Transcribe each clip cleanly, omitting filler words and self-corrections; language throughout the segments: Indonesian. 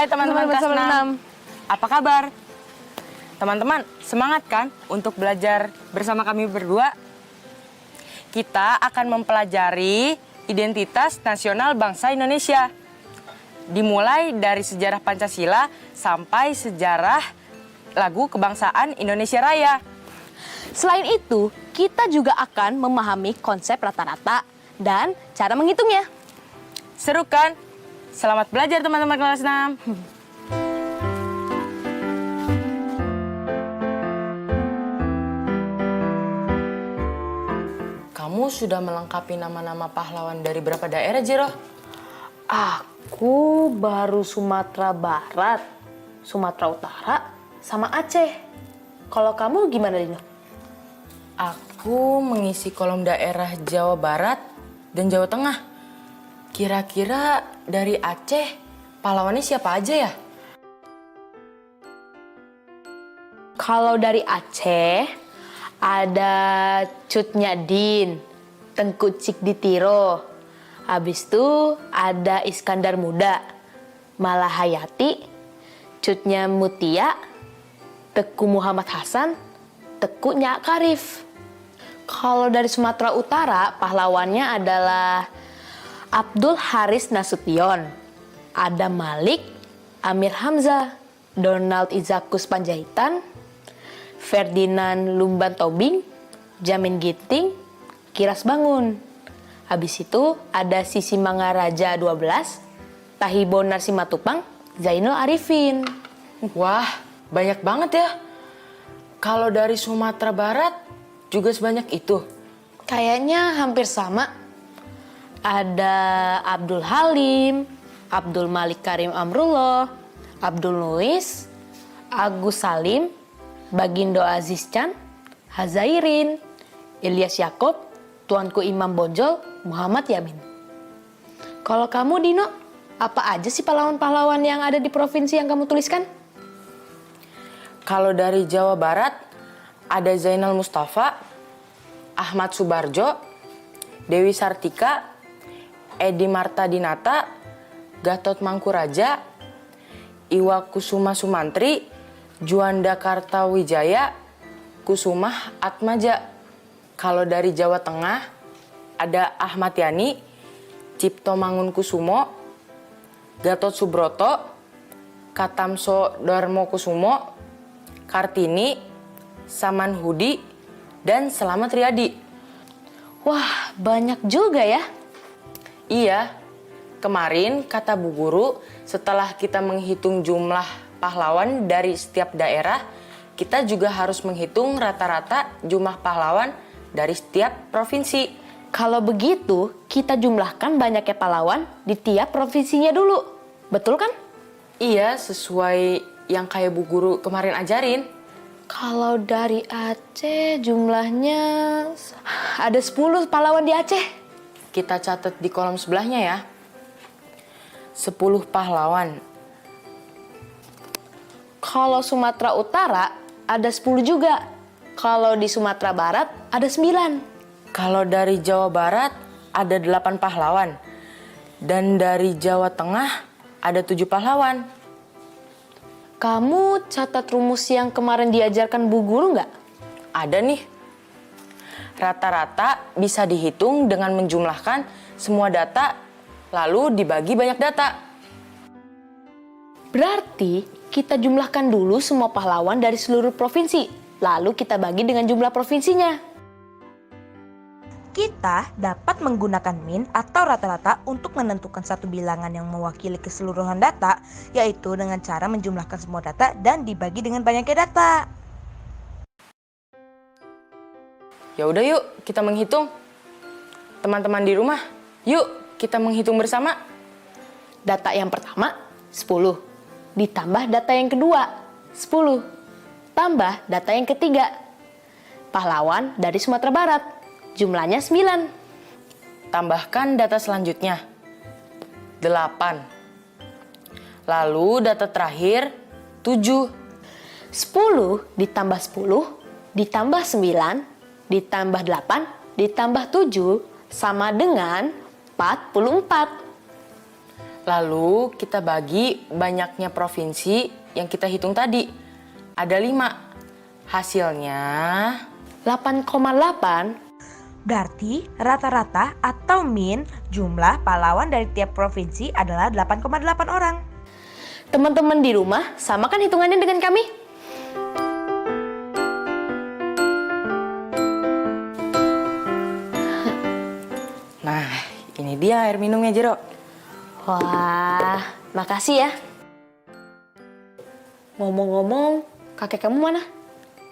Hai teman-teman kelas 6. Apa kabar? Teman-teman, semangat kan untuk belajar bersama kami berdua? Kita akan mempelajari identitas nasional bangsa Indonesia. Dimulai dari sejarah Pancasila sampai sejarah lagu kebangsaan Indonesia Raya. Selain itu, kita juga akan memahami konsep rata-rata dan cara menghitungnya. Seru kan? Selamat belajar teman-teman kelas 6. Kamu sudah melengkapi nama-nama pahlawan dari berapa daerah, Jiro? Aku baru Sumatera Barat, Sumatera Utara, sama Aceh. Kalau kamu gimana, Dino? Aku mengisi kolom daerah Jawa Barat dan Jawa Tengah. Kira-kira dari Aceh, pahlawannya siapa aja ya? Kalau dari Aceh, ada Cut Nyadin, Tengku Cikditiro. Habis itu ada Iskandar Muda, Malahayati, Cutnya Mutia, Teku Muhammad Hasan, Teku Nyak Karif. Kalau dari Sumatera Utara, pahlawannya adalah Abdul Haris Nasution, Adam Malik, Amir Hamzah, Donald Izakus Panjaitan, Ferdinand Lumban Tobing, Jamin Ginting, Kiras Bangun. Habis itu ada Sisi Mangaraja 12, Tahibo Narsimatupang, Zainul Arifin. Wah, banyak banget ya. Kalau dari Sumatera Barat juga sebanyak itu. Kayaknya hampir sama. Ada Abdul Halim, Abdul Malik Karim Amrullah, Abdul Nuis, Agus Salim, Bagindo Aziz Chan, Hazairin, Ilyas Yakob, Tuanku Imam Bonjol, Muhammad Yamin. Kalau kamu, Dino, apa aja sih pahlawan-pahlawan yang ada di provinsi yang kamu tuliskan? Kalau dari Jawa Barat, ada Zainal Mustafa, Ahmad Subarjo, Dewi Sartika, Edi Marta Dinata, Gatot Mangkuraja, Iwa Kusuma Sumantri, Juanda Kartawijaya, Kusumah Atmaja. Kalau dari Jawa Tengah, ada Ahmad Yani, Cipto Mangunkusumo, Gatot Subroto, Katamso Darmokusumo, Kartini, Samanhudi, dan Slamet Riyadi. Wah, banyak juga ya. Iya, kemarin kata Bu Guru, setelah kita menghitung jumlah pahlawan dari setiap daerah, kita juga harus menghitung rata-rata jumlah pahlawan dari setiap provinsi. Kalau begitu, kita jumlahkan banyaknya pahlawan di tiap provinsinya dulu. Betul kan? Iya, sesuai yang kayak Bu Guru kemarin ajarin. Kalau dari Aceh jumlahnya ada 10 pahlawan di Aceh. Kita catat di kolom sebelahnya ya. 10 pahlawan. Kalau Sumatera Utara ada 10 juga. Kalau di Sumatera Barat ada 9. Kalau dari Jawa Barat ada 8 pahlawan. Dan dari Jawa Tengah ada 7 pahlawan. Kamu catat rumus yang kemarin diajarkan Bu Guru nggak? Ada nih. Rata-rata bisa dihitung dengan menjumlahkan semua data lalu dibagi banyak data. Berarti kita jumlahkan dulu semua pahlawan dari seluruh provinsi. Lalu kita bagi dengan jumlah provinsinya. Kita dapat menggunakan min atau rata-rata untuk menentukan satu bilangan yang mewakili keseluruhan data, yaitu dengan cara menjumlahkan semua data dan dibagi dengan banyaknya data. Ya udah yuk, kita menghitung. Teman-teman di rumah, yuk kita menghitung bersama. Data yang pertama 10, ditambah data yang kedua 10, tambah data yang ketiga. Pahlawan dari Sumatera Barat, jumlahnya 9. Tambahkan data selanjutnya, 8. Lalu data terakhir, 7. 10 ditambah 10, ditambah 9, ditambah 8, ditambah 7, sama dengan 44. Lalu kita bagi banyaknya provinsi yang kita hitung tadi. Ada 5. Hasilnya 8,8. Berarti rata-rata atau min jumlah pahlawan dari tiap provinsi adalah 8,8 orang. Teman-teman di rumah, samakan hitungannya dengan kami. Nah, ini dia air minumnya, Jero. Wah, makasih ya. Ngomong-ngomong, kakek kamu mana?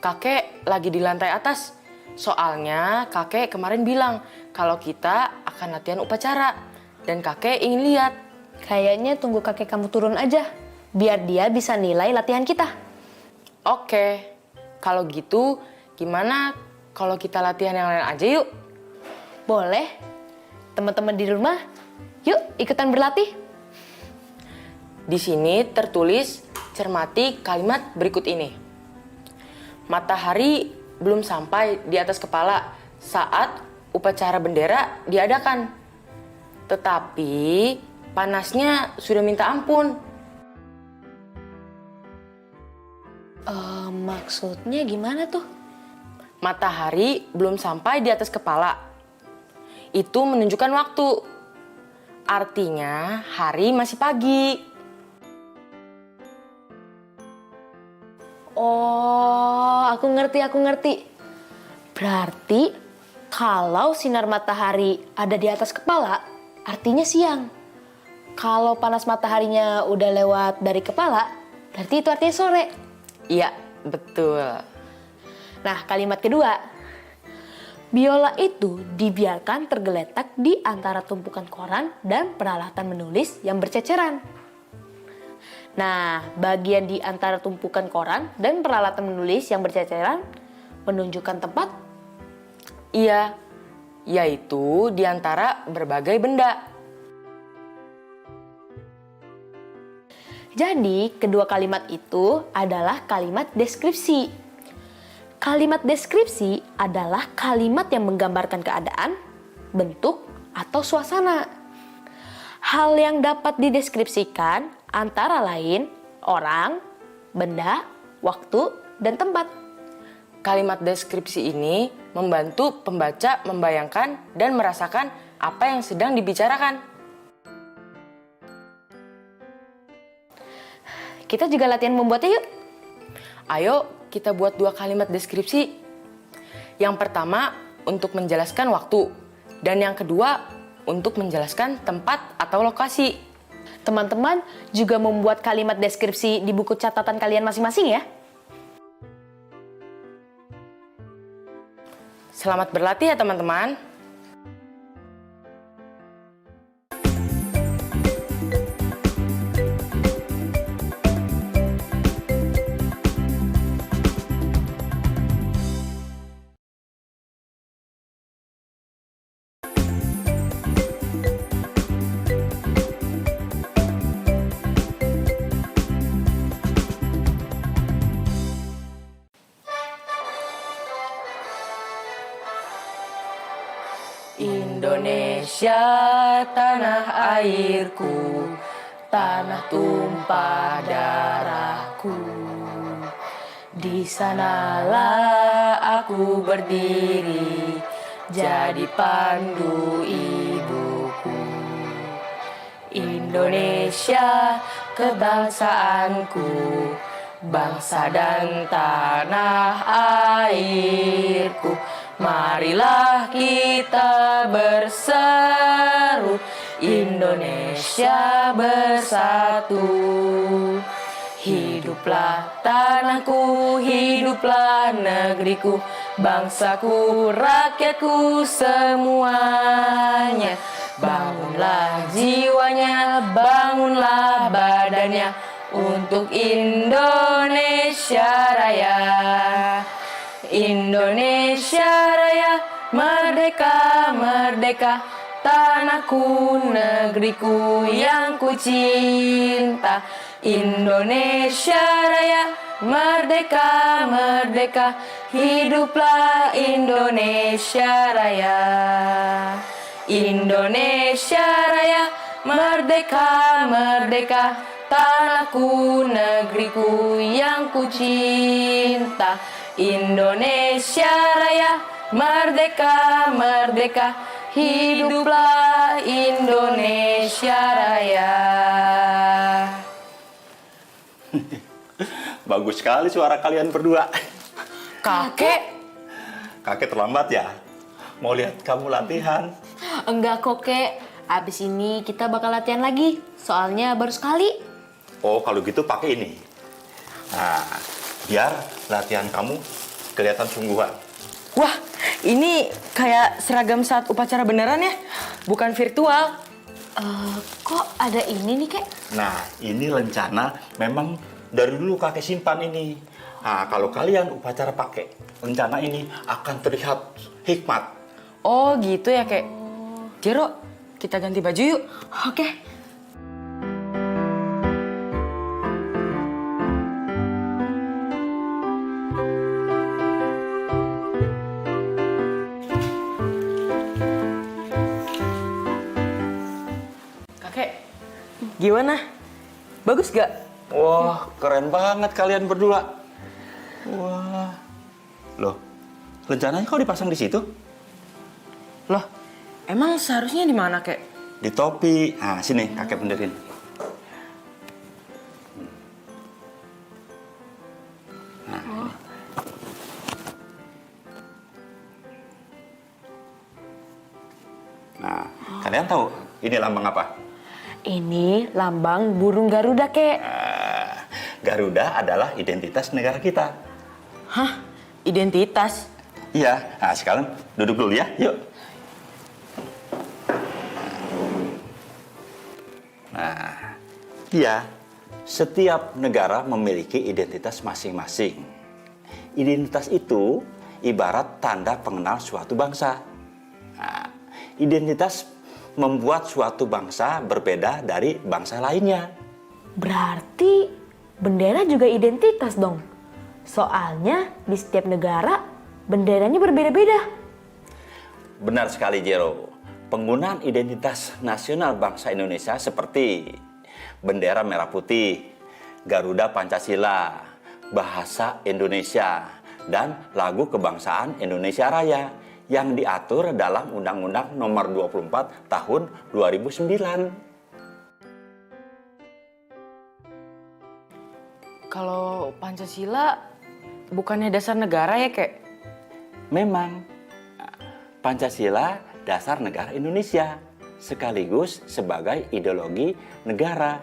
Kakek lagi di lantai atas. Soalnya kakek kemarin bilang kalau kita akan latihan upacara. Dan kakek ingin lihat. Kayaknya tunggu kakek kamu turun aja, biar dia bisa nilai latihan kita. Oke, kalau gitu gimana kalau kita latihan yang lain aja yuk? Boleh. Teman-teman di rumah, yuk ikutan berlatih. Di sini tertulis cermati kalimat berikut ini. Matahari belum sampai di atas kepala saat upacara bendera diadakan. Tetapi panasnya sudah minta ampun. Maksudnya gimana tuh? Matahari belum sampai di atas kepala. Itu menunjukkan waktu. Artinya hari masih pagi. Oh, aku ngerti. Berarti kalau sinar matahari ada di atas kepala, artinya siang. Kalau panas mataharinya udah lewat dari kepala, berarti itu artinya sore. Iya, betul. Nah, kalimat kedua. Biola itu dibiarkan tergeletak di antara tumpukan koran dan peralatan menulis yang berceceran. Nah, bagian di antara tumpukan koran dan peralatan menulis yang berceceran menunjukkan tempat? Iya, yaitu di antara berbagai benda. Jadi, kedua kalimat itu adalah kalimat deskripsi. Kalimat deskripsi adalah kalimat yang menggambarkan keadaan, bentuk, atau suasana. Hal yang dapat dideskripsikan antara lain orang, benda, waktu, dan tempat. Kalimat deskripsi ini membantu pembaca membayangkan dan merasakan apa yang sedang dibicarakan. Kita juga latihan membuatnya yuk. Ayo kita buat 2 kalimat deskripsi. Yang pertama untuk menjelaskan waktu. Dan yang kedua untuk menjelaskan tempat atau lokasi. Teman-teman juga membuat kalimat deskripsi di buku catatan kalian masing-masing ya. Selamat berlatih ya teman-teman. Indonesia tanah airku, tanah tumpah darahku. Di sanalah aku berdiri, jadi pandu ibuku. Indonesia kebangsaanku, bangsa dan tanah airku. Marilah kita berseru, Indonesia bersatu. Hiduplah tanahku, hiduplah negeriku, bangsaku, rakyatku semuanya. Bangunlah jiwanya, bangunlah badannya untuk Indonesia Raya. Indonesia Raya, merdeka, merdeka, tanahku, negeriku yang ku cinta. Indonesia Raya, merdeka, merdeka, hiduplah Indonesia Raya. Indonesia Raya, merdeka, merdeka, tanahku, negeriku yang ku cinta. Indonesia Raya, merdeka, merdeka, hiduplah Indonesia Raya. Bagus sekali suara kalian berdua. Kakek, Kakek terlambat ya? Mau lihat kamu latihan? Enggak kok, Kek. Abis ini kita bakal latihan lagi. Soalnya baru sekali. Oh, kalau gitu pakai ini. Nah, biar latihan kamu kelihatan sungguhan. wah ini kayak seragam saat upacara beneran ya, bukan virtual. Kok ada ini nih, Kek? Nah, ini lencana memang dari dulu kakek simpan ini. Nah, kalau kalian upacara pakai lencana ini akan terlihat hikmat. Oh gitu ya kek. Jero, kita ganti baju yuk. Oke. Kakek, gimana? Bagus gak? Wah, keren banget kalian berdua. Wah. Loh, rencananya kok dipasang di situ? Loh, emang seharusnya di mana kek? Di topi. Nah, sini kakek benerin. Nah, kalian tahu ini lambang apa? Ini lambang burung Garuda, Kek. Garuda adalah identitas negara kita. Hah? Identitas? Iya. Nah, sekarang duduk dulu ya. Yuk. Nah, iya. Setiap negara memiliki identitas masing-masing. Identitas itu ibarat tanda pengenal suatu bangsa. Nah, identitas membuat suatu bangsa berbeda dari bangsa lainnya. Berarti bendera juga identitas dong. Soalnya di setiap negara benderanya berbeda-beda. Benar sekali, Jero. Penggunaan identitas nasional bangsa Indonesia seperti bendera merah putih, Garuda Pancasila, bahasa Indonesia, dan lagu kebangsaan Indonesia Raya yang diatur dalam Undang-Undang Nomor 24 Tahun 2009. Kalau Pancasila bukannya dasar negara ya kek? Memang, Pancasila dasar negara Indonesia, sekaligus sebagai ideologi negara.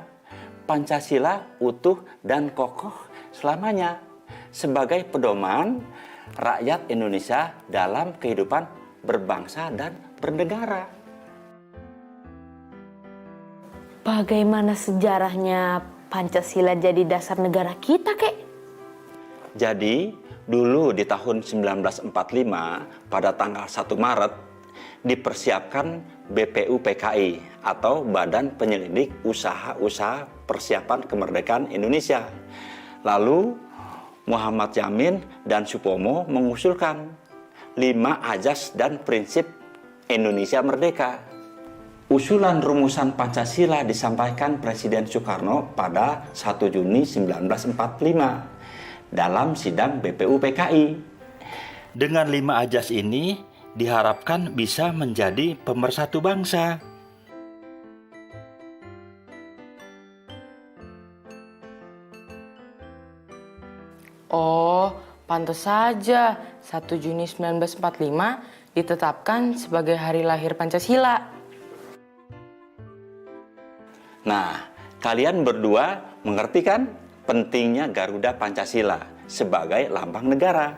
Pancasila utuh dan kokoh selamanya, sebagai pedoman rakyat Indonesia dalam kehidupan berbangsa dan bernegara. Bagaimana sejarahnya Pancasila jadi dasar negara kita, Kek? Jadi, dulu di tahun 1945, pada tanggal 1 Maret, dipersiapkan BPUPKI atau Badan Penyelidik Usaha-Usaha Persiapan Kemerdekaan Indonesia. Lalu, Muhammad Yamin dan Supomo mengusulkan 5 azas dan prinsip Indonesia Merdeka. Usulan rumusan Pancasila disampaikan Presiden Soekarno pada 1 Juni 1945 dalam sidang BPUPKI. Dengan 5 azas ini diharapkan bisa menjadi pemersatu bangsa. Oh, pantas saja 1 Juni 1945 ditetapkan sebagai hari lahir Pancasila. Nah, kalian berdua mengerti kan pentingnya Garuda Pancasila sebagai lambang negara.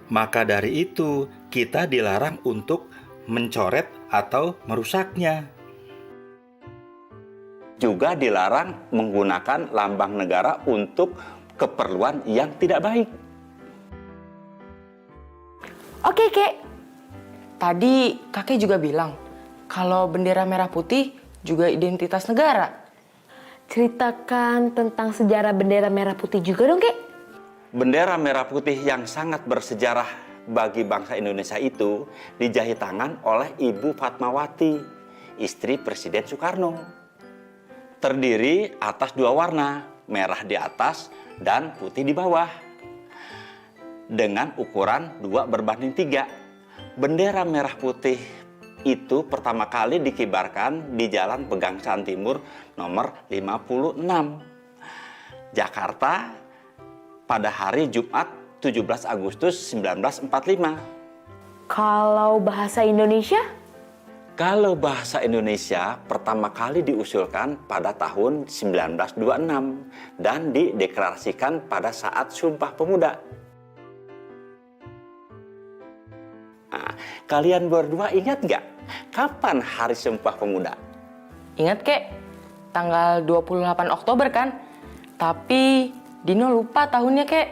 Maka dari itu, kita dilarang untuk mencoret atau merusaknya. Juga dilarang menggunakan lambang negara untuk keperluan yang tidak baik. Oke, Kek. Tadi kakek juga bilang kalau bendera merah putih juga identitas negara. Ceritakan tentang sejarah bendera merah putih juga dong, Kek. Bendera merah putih yang sangat bersejarah bagi bangsa Indonesia itu dijahit tangan oleh Ibu Fatmawati, istri Presiden Soekarno. Terdiri atas 2 warna, merah di atas dan putih di bawah. Dengan ukuran 2:3. Bendera merah putih itu pertama kali dikibarkan di Jalan Pegangsaan Timur nomor 56, Jakarta pada hari Jumat 17 Agustus 1945. Kalau bahasa Indonesia? Kalau bahasa Indonesia pertama kali diusulkan pada tahun 1926 dan dideklarasikan pada saat Sumpah Pemuda. Nah, kalian berdua ingat nggak kapan Hari Sumpah Pemuda? Ingat, Kek? Tanggal 28 Oktober kan? Tapi Dino lupa tahunnya, Kek.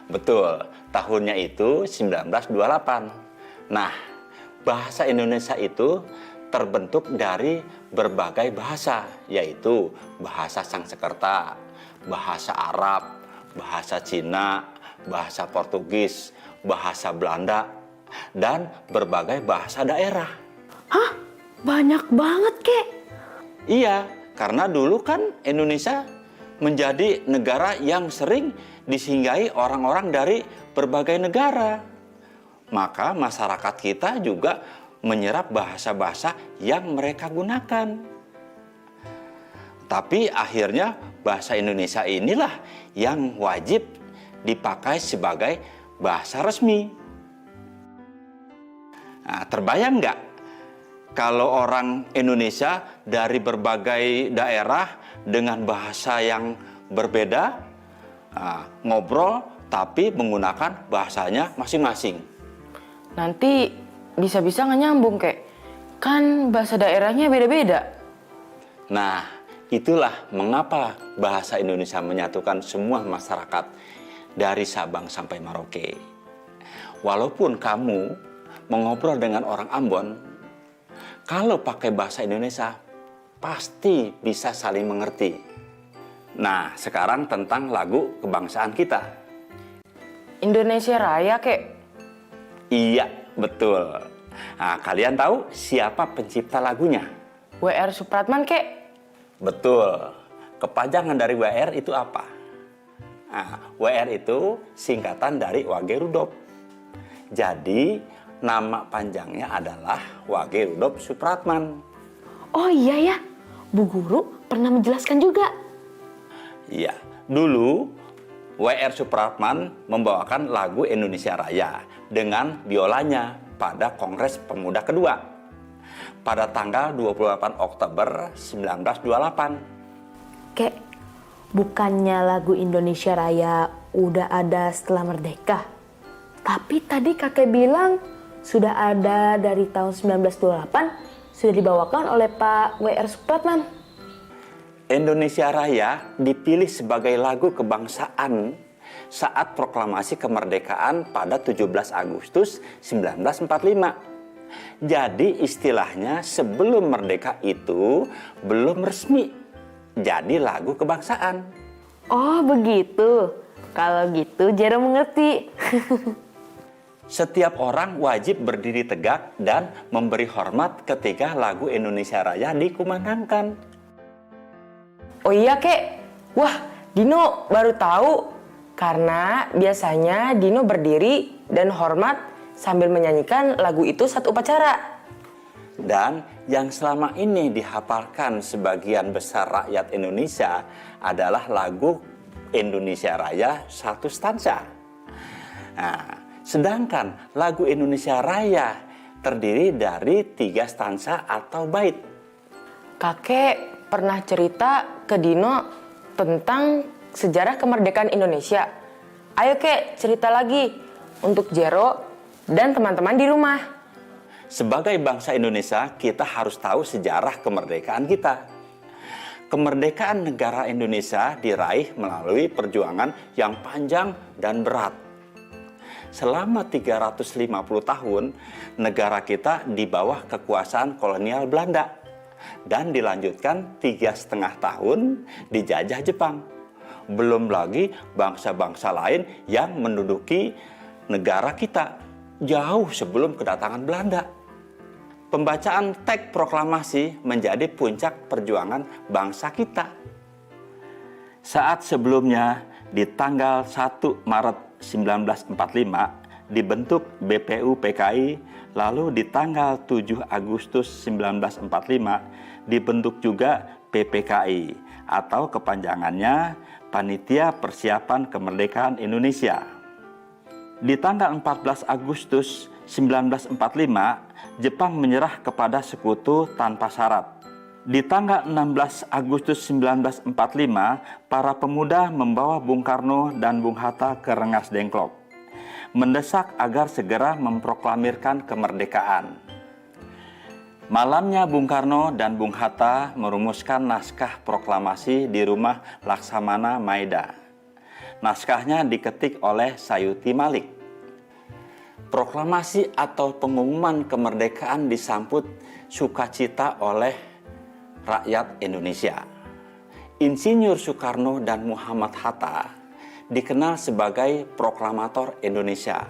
Betul, tahunnya itu 1928. Nah, bahasa Indonesia itu terbentuk dari berbagai bahasa, yaitu bahasa Sanskerta, bahasa Arab, bahasa Cina, bahasa Portugis, bahasa Belanda, dan berbagai bahasa daerah. Hah? Banyak banget, Kek. Iya, karena dulu kan Indonesia menjadi negara yang sering disinggahi orang-orang dari berbagai negara. Maka masyarakat kita juga menyerap bahasa-bahasa yang mereka gunakan. Tapi akhirnya bahasa Indonesia inilah yang wajib dipakai sebagai bahasa resmi. Nah, terbayang nggak kalau orang Indonesia dari berbagai daerah dengan bahasa yang berbeda ngobrol tapi menggunakan bahasanya masing-masing? Nanti bisa-bisa nggak nyambung, Kek. Kan bahasa daerahnya beda-beda. Nah, itulah mengapa bahasa Indonesia menyatukan semua masyarakat dari Sabang sampai Merauke. Walaupun kamu mengobrol dengan orang Ambon, kalau pakai bahasa Indonesia pasti bisa saling mengerti. Nah, sekarang tentang lagu kebangsaan kita. Indonesia Raya, Kek. Iya, betul. Nah, kalian tahu siapa pencipta lagunya? W.R. Supratman, Kek. Betul. Kepanjangan dari WR itu apa? Nah, WR itu singkatan dari Wage Rudolf. Jadi, nama panjangnya adalah Wage Rudolf Supratman. Oh iya ya, Bu Guru pernah menjelaskan juga. Iya, dulu W.R. Supratman membawakan lagu Indonesia Raya dengan biolanya pada Kongres Pemuda kedua pada tanggal 28 Oktober 1928. Kek, bukannya lagu Indonesia Raya udah ada setelah merdeka? Tapi tadi kakek bilang sudah ada dari tahun 1928, sudah dibawakan oleh Pak W.R. Supratman. Indonesia Raya dipilih sebagai lagu kebangsaan saat proklamasi kemerdekaan pada 17 Agustus 1945. Jadi istilahnya sebelum merdeka itu belum resmi jadi lagu kebangsaan. Oh begitu, kalau gitu Jero mengerti. Setiap orang wajib berdiri tegak dan memberi hormat ketika lagu Indonesia Raya dikumandangkan. Oh iya, Kek. Wah, Dino baru tahu. Karena biasanya Dino berdiri dan hormat sambil menyanyikan lagu itu saat upacara. Dan yang selama ini dihafalkan sebagian besar rakyat Indonesia adalah lagu Indonesia Raya satu stansa. Nah, sedangkan lagu Indonesia Raya terdiri dari 3 stansa atau bait. Kakek pernah cerita ke Dino tentang sejarah kemerdekaan Indonesia. Ayo Kek, cerita lagi untuk Jero dan teman-teman di rumah. Sebagai bangsa Indonesia, kita harus tahu sejarah kemerdekaan kita. Kemerdekaan negara Indonesia diraih melalui perjuangan yang panjang dan berat. Selama 350 tahun, negara kita di bawah kekuasaan kolonial Belanda dan dilanjutkan 3,5 tahun dijajah Jepang. Belum lagi bangsa-bangsa lain yang menduduki negara kita jauh sebelum kedatangan Belanda. Pembacaan teks proklamasi menjadi puncak perjuangan bangsa kita. Saat sebelumnya, di tanggal 1 Maret 1945, dibentuk BPUPKI, lalu di tanggal 7 Agustus 1945, dibentuk juga PPKI, atau kepanjangannya Panitia Persiapan Kemerdekaan Indonesia. Di tanggal 14 Agustus 1945, Jepang menyerah kepada sekutu tanpa syarat. Di tanggal 16 Agustus 1945, para pemuda membawa Bung Karno dan Bung Hatta ke Rengas Dengklok, mendesak agar segera memproklamirkan kemerdekaan. Malamnya Bung Karno dan Bung Hatta merumuskan naskah proklamasi di rumah Laksamana Maeda. Naskahnya diketik oleh Sayuti Malik. Proklamasi atau pengumuman kemerdekaan disambut sukacita oleh rakyat Indonesia. Insinyur Soekarno dan Muhammad Hatta dikenal sebagai proklamator Indonesia.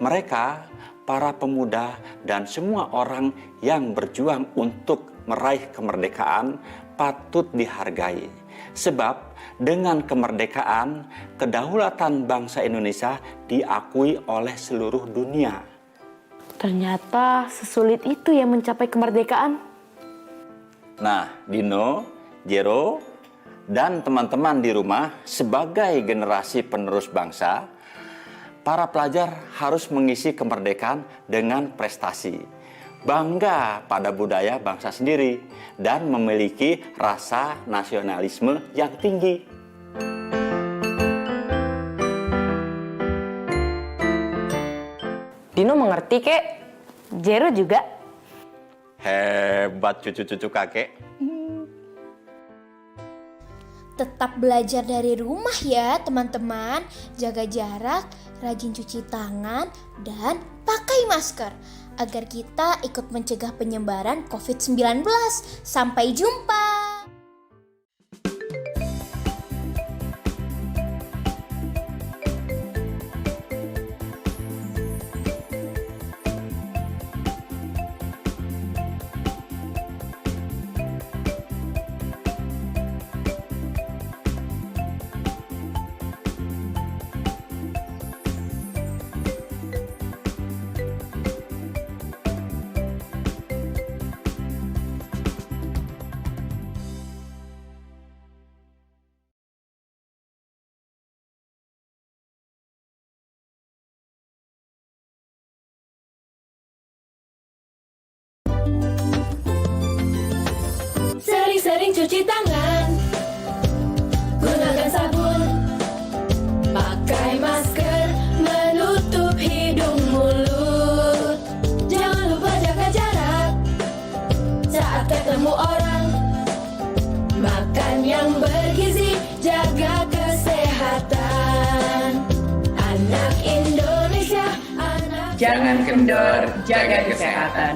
Mereka, para pemuda dan semua orang yang berjuang untuk meraih kemerdekaan patut dihargai. Sebab dengan kemerdekaan, kedaulatan bangsa Indonesia diakui oleh seluruh dunia. Ternyata sesulit itu ya mencapai kemerdekaan. Nah, Dino, Jero, dan teman-teman di rumah sebagai generasi penerus bangsa, para pelajar harus mengisi kemerdekaan dengan prestasi. Bangga pada budaya bangsa sendiri dan memiliki rasa nasionalisme yang tinggi. Dino mengerti Kek? Jero juga. Hebat cucu-cucu kakek. Tetap belajar dari rumah ya teman-teman. Jaga jarak, rajin cuci tangan, dan pakai masker agar kita ikut mencegah penyebaran COVID-19. Sampai jumpa. Sering-sering cuci tangan, gunakan sabun, pakai masker, menutup hidung mulut. Jangan lupa jaga jarak saat ketemu orang. Makan yang bergizi, jaga kesehatan. Anak Indonesia, anak Jangan kendor, jaga kesehatan.